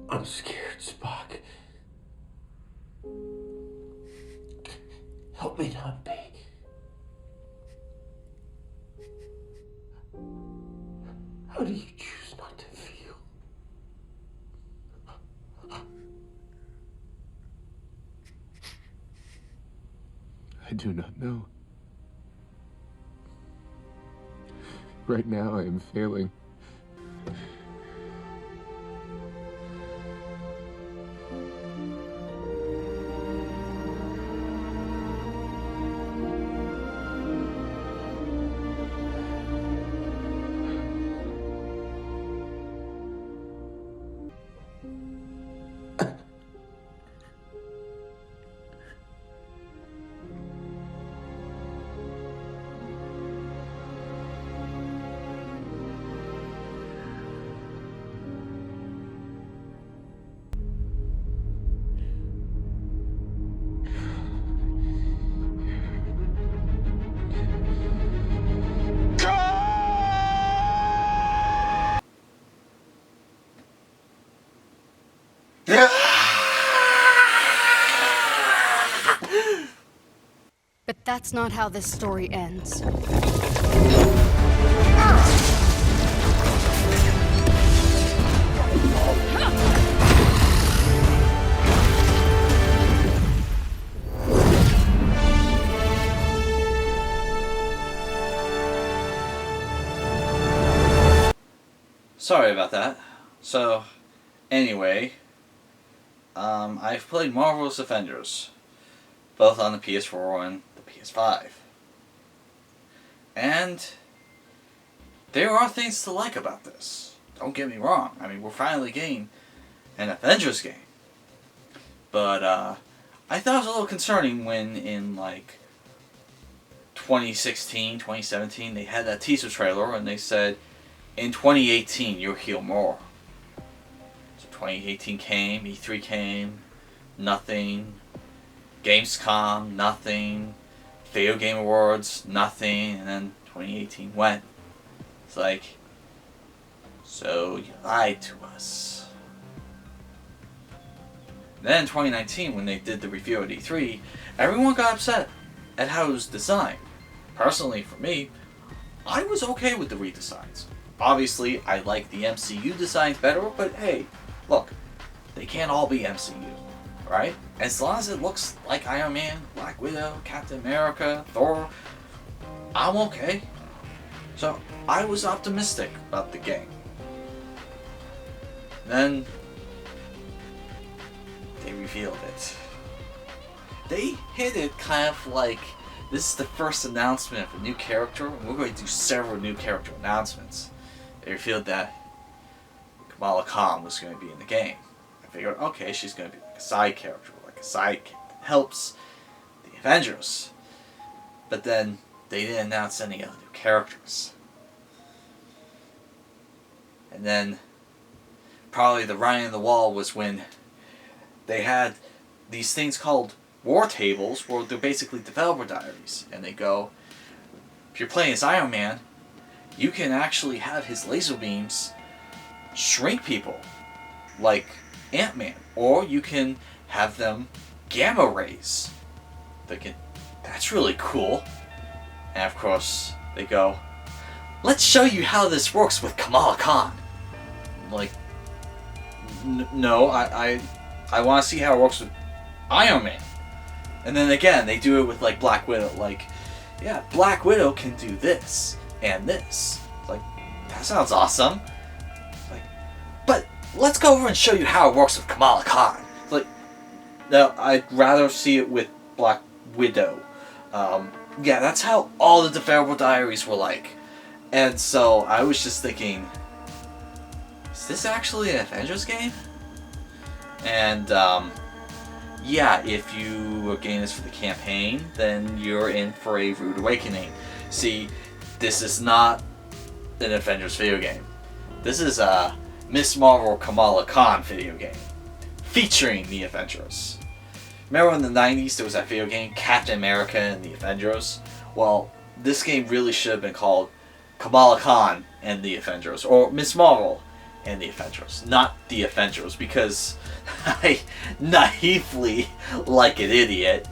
I'm scared, Spock. Help me not be. How do you choose not to feel? I do not know. Right now, I am failing. But that's not how this story ends. Sorry about that. So, anyway, I've played Marvel's Avengers, both on the Ps4 and the Ps5. And there are things to like about this. Don't get me wrong. I mean, we're finally getting an Avengers game. But I thought it was a little concerning when in like 2016, 2017, they had that teaser trailer and they said, in 2018, you'll hear more. So 2018 came, E3 came, nothing. Gamescom, nothing. Video Game Awards, nothing. And then 2018 went. It's like, so you lied to us. Then 2019, when they did the review at E3, everyone got upset at how it was designed. Personally, for me, I was okay with the redesigns. Obviously, I like the MCU designs better, but hey, look, they can't all be MCU, right? As long as it looks like Iron Man, Black Widow, Captain America, Thor, I'm okay. So, I was optimistic about the game. Then, they revealed it. They hit it kind of like, this is the first announcement of a new character, and we're going to do several new character announcements. They revealed that Kamala Khan was going to be in the game. I figured, okay, she's going to be like a side character, like a sidekick that helps the Avengers. But then, they didn't announce any other new characters. And then, probably the writing on the wall was when they had these things called war tables, where they're basically developer diaries. And they go, if you're playing as Iron Man, you can actually have his laser beams shrink people, like Ant-Man. Or you can have them gamma rays. That's really cool. And of course, they go, let's show you how this works with Kamala Khan. Like, no, I want to see how it works with Iron Man. And then again, they do it with like Black Widow. Like, yeah, Black Widow can do this and this. Like, that sounds awesome. Like, but let's go over and show you how it works with Kamala Khan. Like, no, I'd rather see it with Black Widow. Yeah, that's how all the developer diaries were like. And so I was just thinking, is this actually an Avengers game? And yeah, if you are getting this for the campaign, then you're in for a rude awakening. See, this is not an Avengers video game. This is a Miss Marvel Kamala Khan video game, featuring the Avengers. Remember in the 90s there was that video game, Captain America and the Avengers? Well, this game really should have been called Kamala Khan and the Avengers, or Miss Marvel and the Avengers, not the Avengers, because I naively, like an idiot,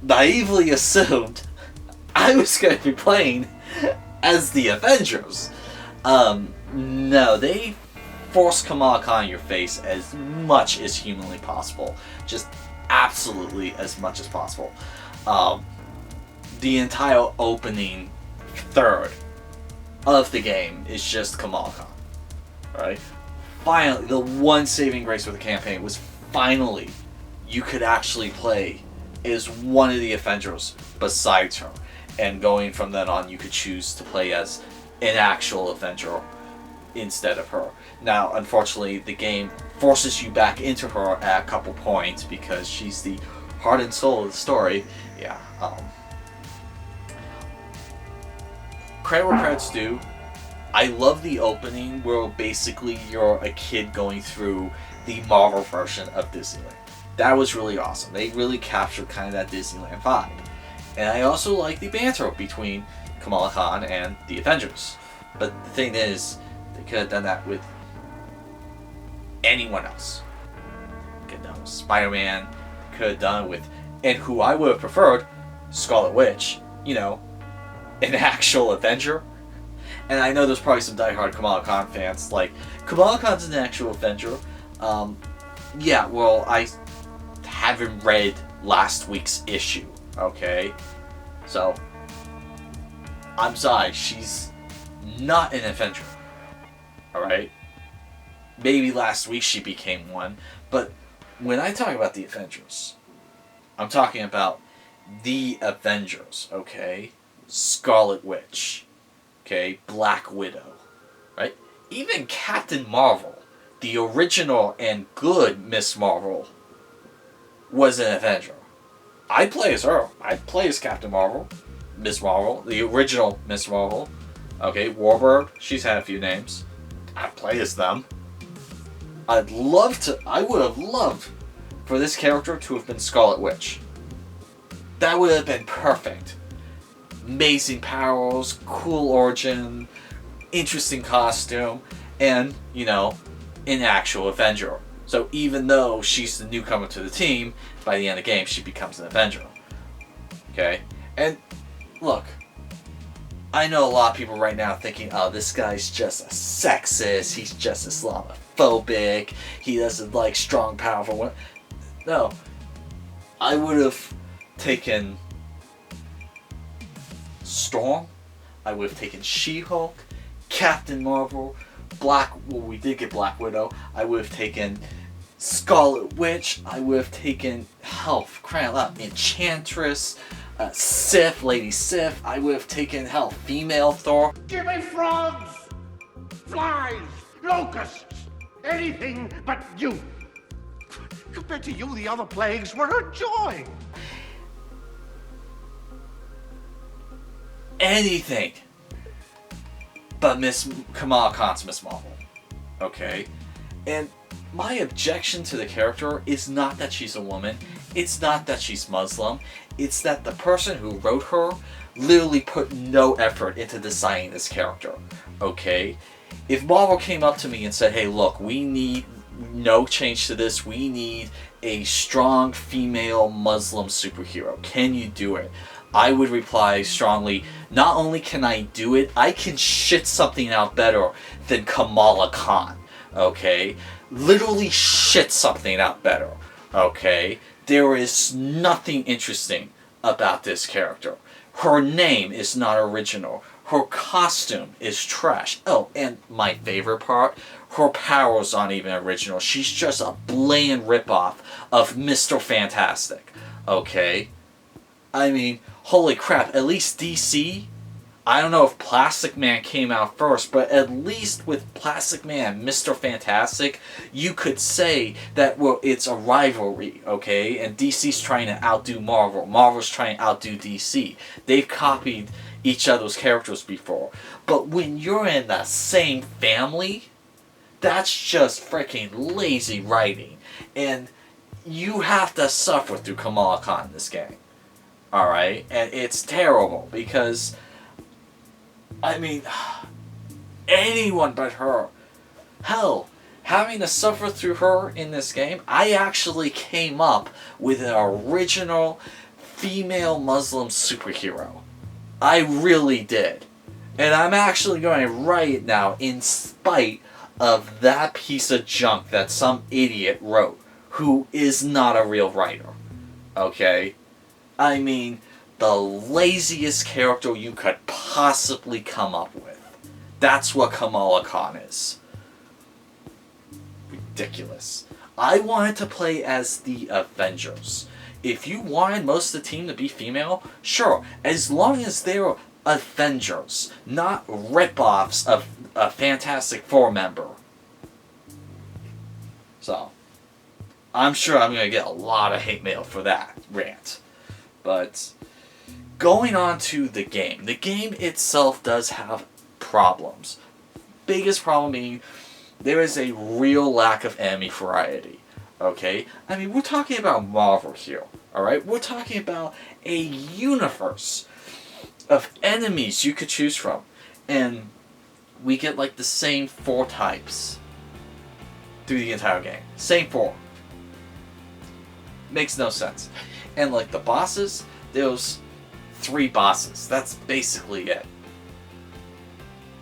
naively assumed I was going to be playing as the Avengers. No, they force Kamala Khan in your face as much as humanly possible. Just absolutely as much as possible. The entire opening third of the game is just Kamala Khan. Right? Finally, the one saving grace with the campaign was finally you could actually play as one of the Avengers besides her. And going from then on, you could choose to play as an actual Avenger instead of her. Now, unfortunately, the game forces you back into her at a couple points because she's the heart and soul of the story. Yeah. Credit where credit's due. I love the opening where basically you're a kid going through the Marvel version of Disneyland. That was really awesome. They really captured kind of that Disneyland vibe. And I also like the banter between Kamala Khan and the Avengers. But the thing is, they could have done that with anyone else. Could have done it with Spider-Man. Could have done it with, and who I would have preferred, Scarlet Witch. You know, an actual Avenger. And I know there's probably some diehard Kamala Khan fans like, Kamala Khan's an actual Avenger. Yeah, well, I haven't read last week's issue, okay? So, I'm sorry, she's not an Avenger, alright? Maybe last week she became one, but when I talk about the Avengers, I'm talking about the Avengers, okay? Scarlet Witch, okay? Black Widow, right? Even Captain Marvel, the original and good Miss Marvel, was an Avenger. I play as her. I play as Captain Marvel, Miss Marvel, the original Miss Marvel. Okay, Warburg, she's had a few names. I play as them. I would have loved for this character to have been Scarlet Witch. That would have been perfect. Amazing powers, cool origin, interesting costume, and, you know, an actual Avenger. So even though she's the newcomer to the team, by the end of the game she becomes an Avenger. Okay? And look, I know a lot of people right now thinking, oh, this guy's just a sexist, he's just Islamophobic, he doesn't like strong, powerful women. No. I would have taken Storm, I would have taken She-Hulk, Captain Marvel, we did get Black Widow, I would have taken Scarlet Witch, I would have taken, Enchantress, Sif, Lady Sif, I would have taken, female Thor. Give me frogs, flies, locusts, anything but you. Compared to you, the other plagues were a joy. Anything but Kamala Khan's Miss Marvel. Okay? And my objection to the character is not that she's a woman, it's not that she's Muslim, it's that the person who wrote her literally put no effort into designing this character. Okay? If Marvel came up to me and said, hey look, we need no change to this, we need a strong female Muslim superhero, can you do it? I would reply strongly, not only can I do it, I can shit something out better than Kamala Khan, okay? Literally shit something out better, okay? There is nothing interesting about this character. Her name is not original. Her costume is trash. Oh, and my favorite part, her powers aren't even original. She's just a blatant ripoff of Mr. Fantastic, okay? I mean, holy crap, at least DC, I don't know if Plastic Man came out first, but at least with Plastic Man, Mr. Fantastic, you could say that, well, it's a rivalry, okay? And DC's trying to outdo Marvel. Marvel's trying to outdo DC. They've copied each other's characters before. But when you're in the same family, that's just freaking lazy writing. And you have to suffer through Kamala Khan in this game. Alright? And it's terrible because, I mean, anyone but her. Hell, having to suffer through her in this game, I actually came up with an original female Muslim superhero. I really did. And I'm actually going to write it now in spite of that piece of junk that some idiot wrote, who is not a real writer. Okay? I mean, the laziest character you could possibly come up with. That's what Kamala Khan is. Ridiculous. I wanted to play as the Avengers. If you wanted most of the team to be female, sure, as long as they're Avengers, not rip-offs of a Fantastic Four member. So, I'm sure I'm going to get a lot of hate mail for that rant. But, going on to the game itself does have problems. Biggest problem being, there is a real lack of enemy variety. Okay? I mean, we're talking about Marvel here. Alright? We're talking about a universe of enemies you could choose from. And we get like the same 4 types through the entire game. Same 4. Makes no sense. And like the bosses, there's 3 bosses. That's basically it.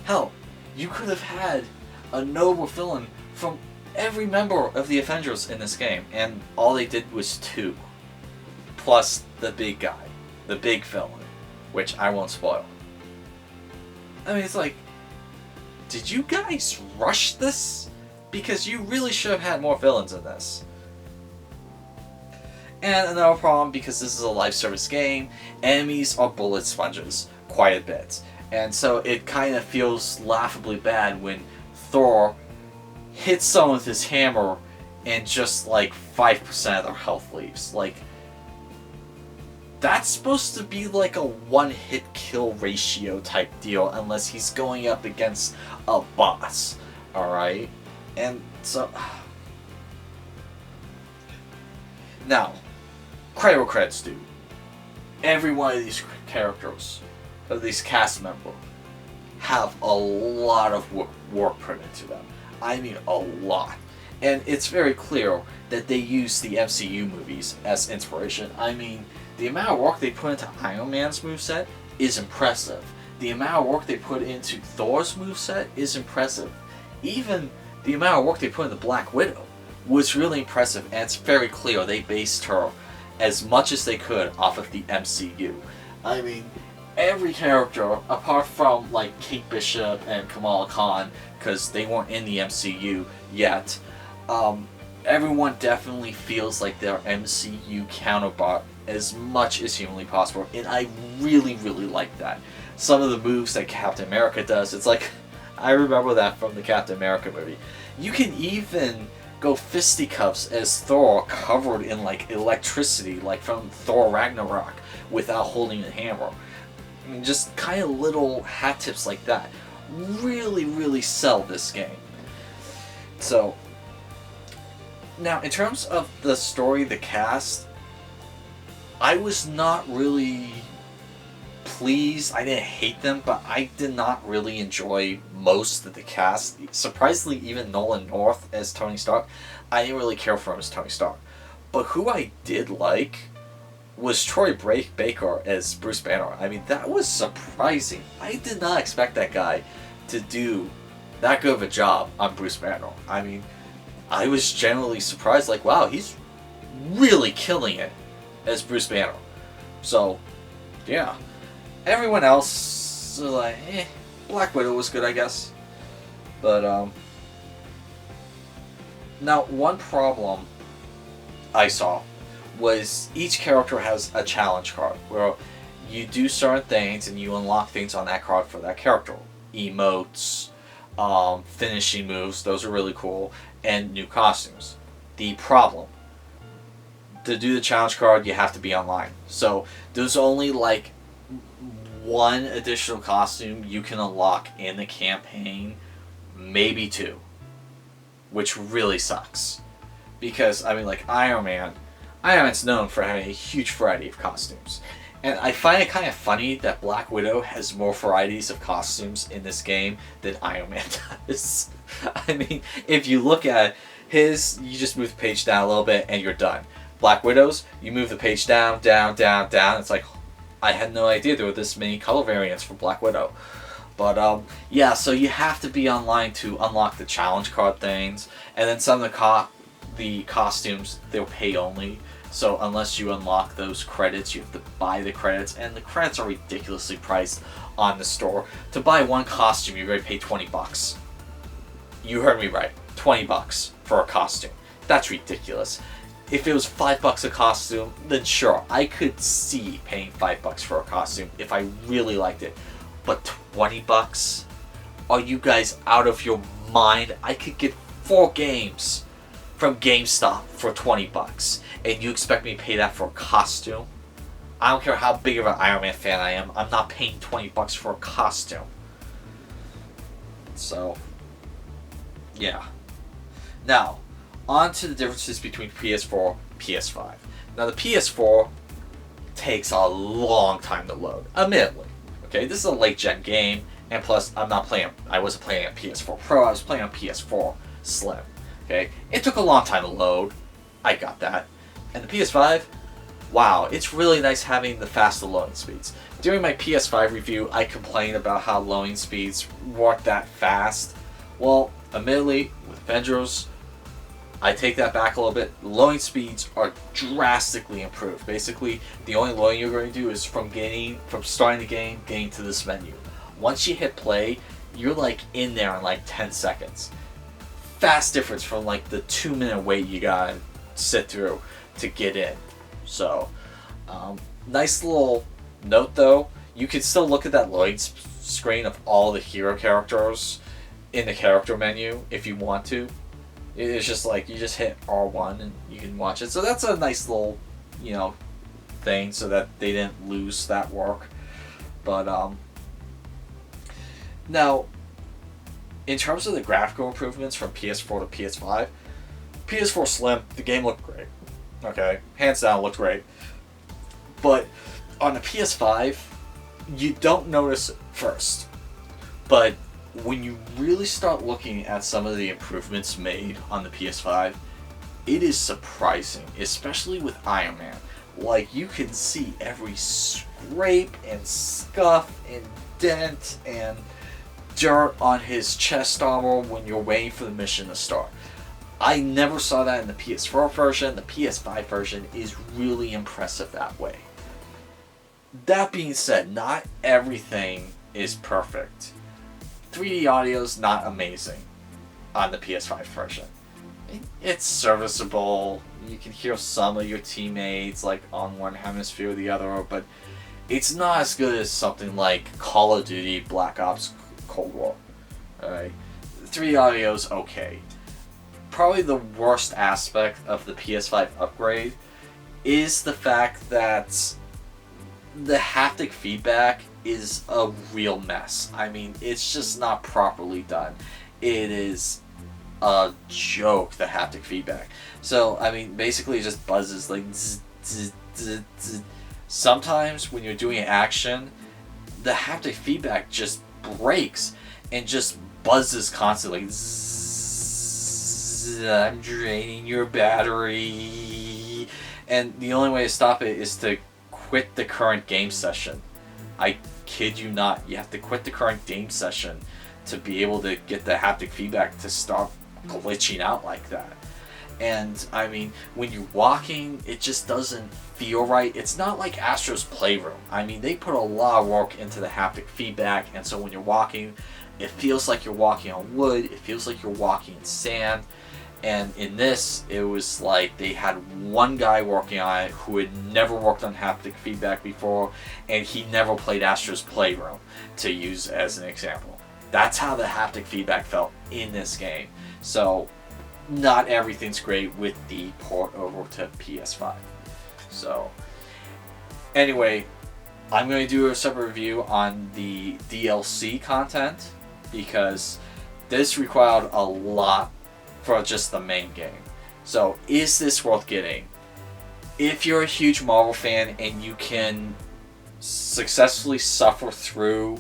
Hell, you could have had a noble villain from every member of the Avengers in this game, and all they did was 2. Plus the big guy. The big villain. Which I won't spoil. I mean, it's like, did you guys rush this? Because you really should have had more villains in this. And another problem, because this is a live service game, enemies are bullet sponges quite a bit. And so it kind of feels laughably bad when Thor hits someone with his hammer and just like 5% of their health leaves. Like, that's supposed to be like a one-hit kill ratio type deal unless he's going up against a boss. Alright? And so... Now, credit where credit's due. Every one of these characters, of these cast members, have a lot of work put into them. I mean a lot. And it's very clear that they use the MCU movies as inspiration. I mean, the amount of work they put into Iron Man's moveset is impressive. The amount of work they put into Thor's moveset is impressive. Even the amount of work they put into Black Widow was really impressive, and it's very clear they based her as much as they could off of the MCU. I mean, every character, apart from like Kate Bishop and Kamala Khan, because they weren't in the MCU yet, everyone definitely feels like their MCU counterpart as much as humanly possible, and I really, really like that. Some of the moves that Captain America does, it's like, I remember that from the Captain America movie. You can even go fisticuffs as Thor covered in like electricity, like from Thor Ragnarok, without holding a hammer. I mean, just kind of little hat tips like that really, really sell this game. So, now in terms of the story, the cast, I was not really pleased. I didn't hate them, but I did not really enjoy most of the cast. Surprisingly, even Nolan North as Tony Stark, I didn't really care for him as Tony Stark. But who I did like was Troy Baker as Bruce Banner. I mean, that was surprising. I did not expect that guy to do that good of a job on Bruce Banner. I mean, I was generally surprised, like, wow, he's really killing it as Bruce Banner. So, yeah. Everyone else, like, Black Widow was good, I guess. But, now, one problem I saw was each character has a challenge card, where you do certain things and you unlock things on that card for that character. Emotes, finishing moves, those are really cool, and new costumes. The problem, to do the challenge card, you have to be online. So, there's only, like, one additional costume you can unlock in the campaign, maybe 2, which really sucks. Because, I mean, like, Iron Man's known for having a huge variety of costumes. And I find it kind of funny that Black Widow has more varieties of costumes in this game than Iron Man does. I mean, if you look at his, you just move the page down a little bit and you're done. Black Widow's, you move the page down, down, down, down. It's like, I had no idea there were this many color variants for Black Widow. But yeah, so you have to be online to unlock the challenge card things, and then some of the costumes, they'll pay only. So unless you unlock those credits, you have to buy the credits, and the credits are ridiculously priced on the store. To buy one costume, you're going to pay $20. You heard me right, $20 for a costume. That's ridiculous. If it was $5 a costume, then sure, I could see paying $5 for a costume if I really liked it. But $20? Are you guys out of your mind? I could get 4 games from GameStop for $20, and you expect me to pay that for a costume? I don't care how big of an Iron Man fan I am, I'm not paying $20 for a costume. So, yeah. Now, on to the differences between Ps4 and Ps5. Now, the Ps4 takes a long time to load, admittedly. Okay, this is a late-gen game, and plus, I wasn't playing on PS4 Pro, I was playing on PS4 Slim. Okay, it took a long time to load, I got that. And the Ps5, wow, it's really nice having the faster loading speeds. During my Ps5 review, I complained about how loading speeds weren't that fast. Well, admittedly, with Avengers, I take that back a little bit. Loading speeds are drastically improved. Basically, the only loading you're going to do is from starting the game, getting to this menu. Once you hit play, you're like in there in like 10 seconds. Fast difference from like the 2-minute wait you gotta sit through to get in. So, nice little note though. You can still look at that loading screen of all the hero characters in the character menu if you want to. It's just like you just hit R1 and you can watch it. So that's a nice little, thing so that they didn't lose that work. But now, in terms of the graphical improvements from PS4 to PS5, PS4 Slim, the game looked great. Okay, hands down, looked great. But on the PS5, you don't notice it first. But when you really start looking at some of the improvements made on the PS5, it is surprising, especially with Iron Man. Like, you can see every scrape and scuff and dent and dirt on his chest armor when you're waiting for the mission to start. I never saw that in the PS4 version. The PS5 version is really impressive that way. That being said, not everything is perfect. 3D audio is not amazing on the PS5 version. It's serviceable. You can hear some of your teammates like on one hemisphere or the other, but it's not as good as something like Call of Duty Black Ops Cold War. Alright? 3D audio is okay. Probably the worst aspect of the PS5 upgrade is the fact that the haptic feedback is a real mess. I mean, it's just not properly done. It is a joke, the haptic feedback. So, I mean, basically it just buzzes like zzz, zzz, zzz, zzz. Sometimes when you're doing action, the haptic feedback just breaks and just buzzes constantly. Zzz, I'm draining your battery. And the only way to stop it is to quit the current game session. I kid you not, you have to quit the current game session to be able to get the haptic feedback to stop glitching out like that. And I mean, when you're walking, it just doesn't feel right. It's not like Astro's Playroom. I mean, they put a lot of work into the haptic feedback, and so when you're walking, it feels like you're walking on wood, it feels like you're walking in sand. And in this, it was like they had one guy working on it who had never worked on haptic feedback before, and he never played Astro's Playroom, to use as an example. That's how the haptic feedback felt in this game. So, not everything's great with the port over to PS5. So, anyway, I'm going to do a separate review on the DLC content, because this required a lot for just the main game. So, is this worth getting? If you're a huge Marvel fan and you can successfully suffer through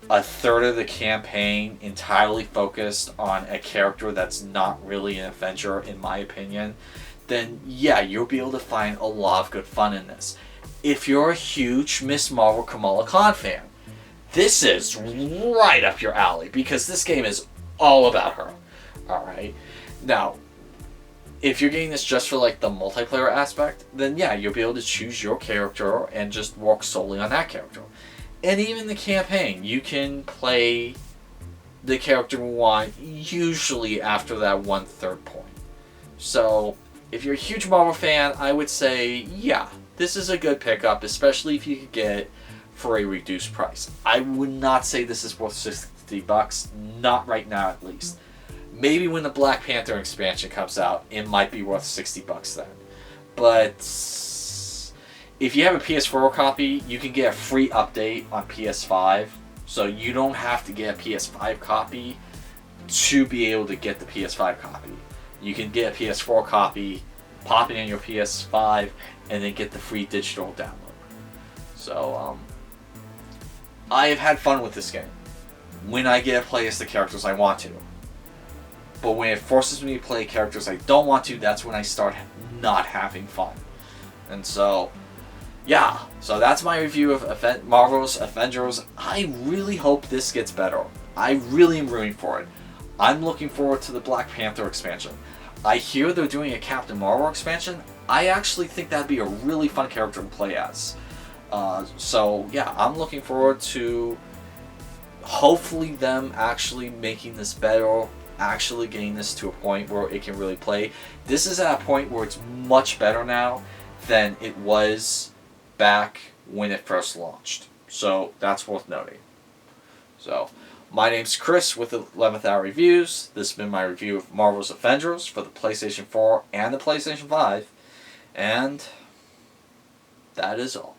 a third of the campaign entirely focused on a character that's not really an Avenger, in my opinion, then yeah, you'll be able to find a lot of good fun in this. If you're a huge Miss Marvel Kamala Khan fan, this is right up your alley, because this game is all about her. Alright? Now, if you're getting this just for like the multiplayer aspect, then yeah, you'll be able to choose your character and just work solely on that character. And even the campaign, you can play the character you want usually after that 1/3 point. So, if you're a huge Marvel fan, I would say, yeah, this is a good pickup, especially if you could get it for a reduced price. I would not say this is worth $60, not right now at least. Maybe when the Black Panther expansion comes out, it might be worth $60 then. But if you have a PS4 copy, you can get a free update on PS5. So you don't have to get a PS5 copy to be able to get the PS5 copy. You can get a PS4 copy, pop it in your PS5, and then get the free digital download. So, I have had fun with this game. When I get to play as the characters I want to. But when it forces me to play characters I don't want to, that's when I start not having fun. And so, yeah. So that's my review of Marvel's Avengers. I really hope this gets better. I really am rooting for it. I'm looking forward to the Black Panther expansion. I hear they're doing a Captain Marvel expansion. I actually think that'd be a really fun character to play as. So, yeah, I'm looking forward to hopefully them actually making this better, actually getting this to a point where it can really play. This is at a point where it's much better now than it was back when it first launched. So that's worth noting. So, my name's Chris with the 11th Hour Reviews. This has been my review of Marvel's Avengers for the PlayStation 4 and the PlayStation 5. And that is all.